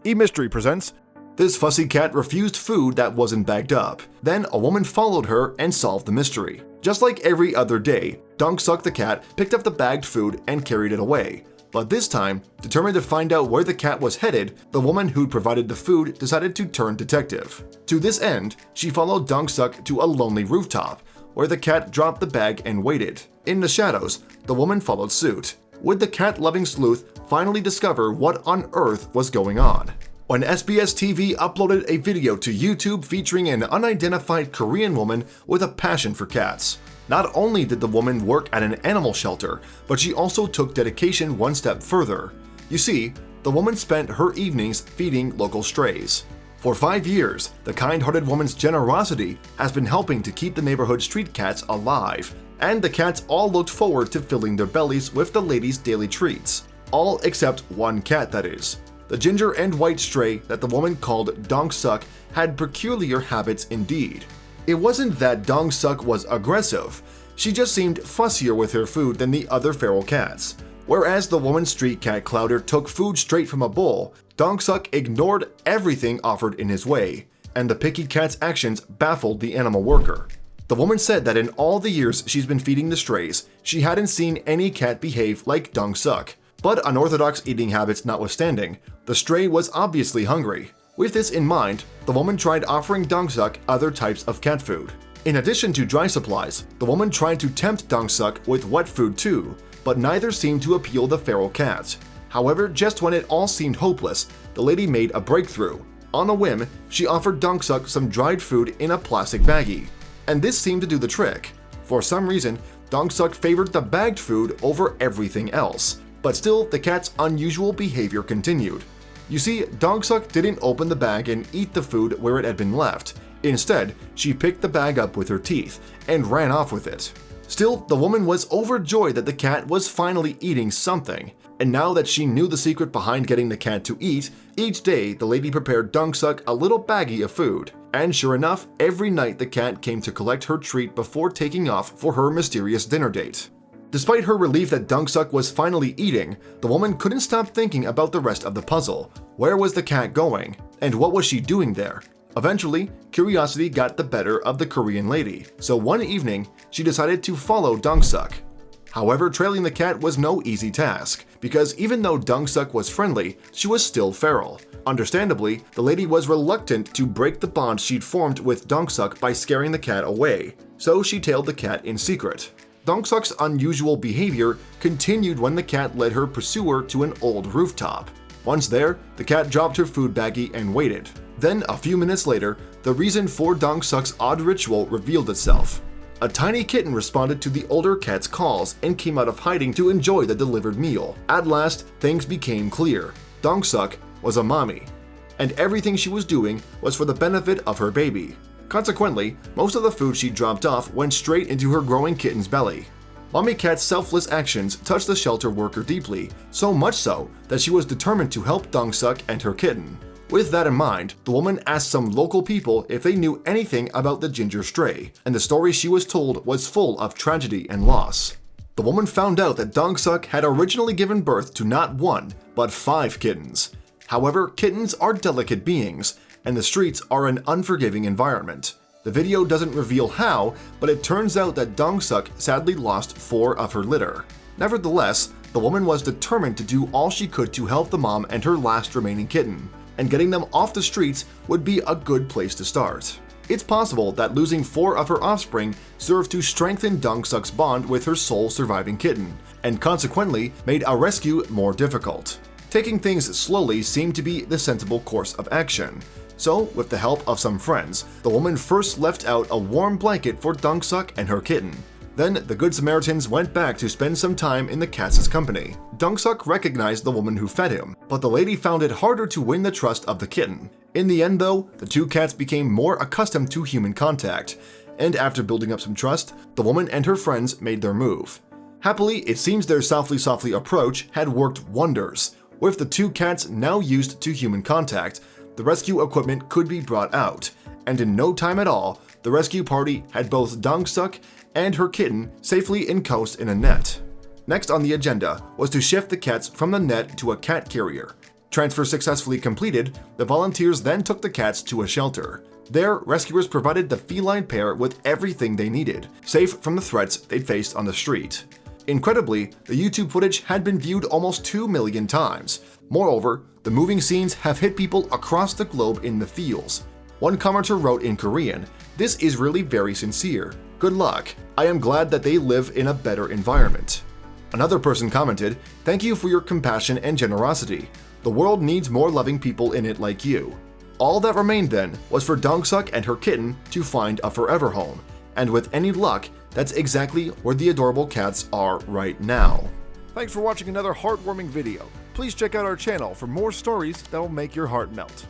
eMystery presents. This fussy cat refused food that wasn't bagged up. Then a woman followed her and solved the mystery. Just like every other day, Dunksuck the cat picked up the bagged food and carried it away. But this time, determined to find out where the cat was headed, the woman who'd provided the food decided to turn detective. To this end, she followed Dunksuck to a lonely rooftop, where the cat dropped the bag and waited. In the shadows, the woman followed suit. Would the cat-loving sleuth finally discover what on earth was going on? When SBS TV uploaded a video to YouTube featuring an unidentified Korean woman with a passion for cats. Not only did the woman work at an animal shelter, but she also took dedication one step further. You see, the woman spent her evenings feeding local strays. For 5 years, the kind-hearted woman's generosity has been helping to keep the neighborhood street cats alive, and the cats all looked forward to filling their bellies with the lady's daily treats. All except one cat, that is. The ginger and white stray that the woman called Dunksuck had peculiar habits indeed. It wasn't that Dunksuck was aggressive, she just seemed fussier with her food than the other feral cats. Whereas the woman's street cat Clouder took food straight from a bowl, Dunksuck ignored everything offered in his way, and the picky cat's actions baffled the animal worker. The woman said that in all the years she's been feeding the strays, she hadn't seen any cat behave like Dunksuck. But unorthodox eating habits notwithstanding, the stray was obviously hungry. With this in mind, the woman tried offering Dunksuck other types of cat food. In addition to dry supplies, the woman tried to tempt Dunksuck with wet food too, but neither seemed to appeal the feral cat. However, just when it all seemed hopeless, the lady made a breakthrough. On a whim, she offered Dunksuck some dried food in a plastic baggie. And this seemed to do the trick. For some reason, Dunksuck favored the bagged food over everything else. But still, the cat's unusual behavior continued. You see, Dunksuck didn't open the bag and eat the food where it had been left. Instead, she picked the bag up with her teeth and ran off with it. Still, the woman was overjoyed that the cat was finally eating something. And now that she knew the secret behind getting the cat to eat, each day the lady prepared Dunksuck a little baggie of food. And sure enough, every night the cat came to collect her treat before taking off for her mysterious dinner date. Despite her relief that Dunksuck was finally eating, the woman couldn't stop thinking about the rest of the puzzle. Where was the cat going? And what was she doing there? Eventually, curiosity got the better of the Korean lady, so one evening, she decided to follow Dunksuck. However, trailing the cat was no easy task, because even though Dunksuck was friendly, she was still feral. Understandably, the lady was reluctant to break the bond she'd formed with Dunksuck by scaring the cat away, so she tailed the cat in secret. Dunksuck's unusual behavior continued when the cat led her pursuer to an old rooftop. Once there, the cat dropped her food baggie and waited. Then, a few minutes later, the reason for Dunksuck's odd ritual revealed itself. A tiny kitten responded to the older cat's calls and came out of hiding to enjoy the delivered meal. At last, things became clear. Dunksuck was a mommy, and everything she was doing was for the benefit of her baby. Consequently, most of the food she dropped off went straight into her growing kitten's belly. Mommy Cat's selfless actions touched the shelter worker deeply, so much so that she was determined to help Dunksuck and her kitten. With that in mind, the woman asked some local people if they knew anything about the ginger stray, and the story she was told was full of tragedy and loss. The woman found out that Dunksuck had originally given birth to not 1, but 5 kittens. However, kittens are delicate beings, and the streets are an unforgiving environment. The video doesn't reveal how, but it turns out that Dunksuck sadly lost 4 of her litter. Nevertheless, the woman was determined to do all she could to help the mom and her last remaining kitten, and getting them off the streets would be a good place to start. It's possible that losing 4 of her offspring served to strengthen Dunksuck's bond with her sole surviving kitten, and consequently made a rescue more difficult. Taking things slowly seemed to be the sensible course of action. So, with the help of some friends, the woman first left out a warm blanket for Dunksuck and her kitten. Then, the Good Samaritans went back to spend some time in the cat's company. Dunksuck recognized the woman who fed him, but the lady found it harder to win the trust of the kitten. In the end though, the 2 cats became more accustomed to human contact, and after building up some trust, the woman and her friends made their move. Happily, it seems their softly approach had worked wonders. With the 2 cats now used to human contact, the rescue equipment could be brought out, and in no time at all, the rescue party had both Dunksuck and her kitten safely encased in a net. Next on the agenda was to shift the cats from the net to a cat carrier. Transfer successfully completed, the volunteers then took the cats to a shelter. There, rescuers provided the feline pair with everything they needed, safe from the threats they'd faced on the street. Incredibly, the YouTube footage had been viewed almost 2 million times. Moreover, the moving scenes have hit people across the globe in the feels. One commenter wrote in Korean, "This is really very sincere. Good luck. I am glad that they live in a better environment." Another person commented, "Thank you for your compassion and generosity. The world needs more loving people in it like you." All that remained then was for Dongseok and her kitten to find a forever home, and with any luck, that's exactly where the adorable cats are right now. Thanks for watching another heartwarming video. Please check out our channel for more stories that will make your heart melt.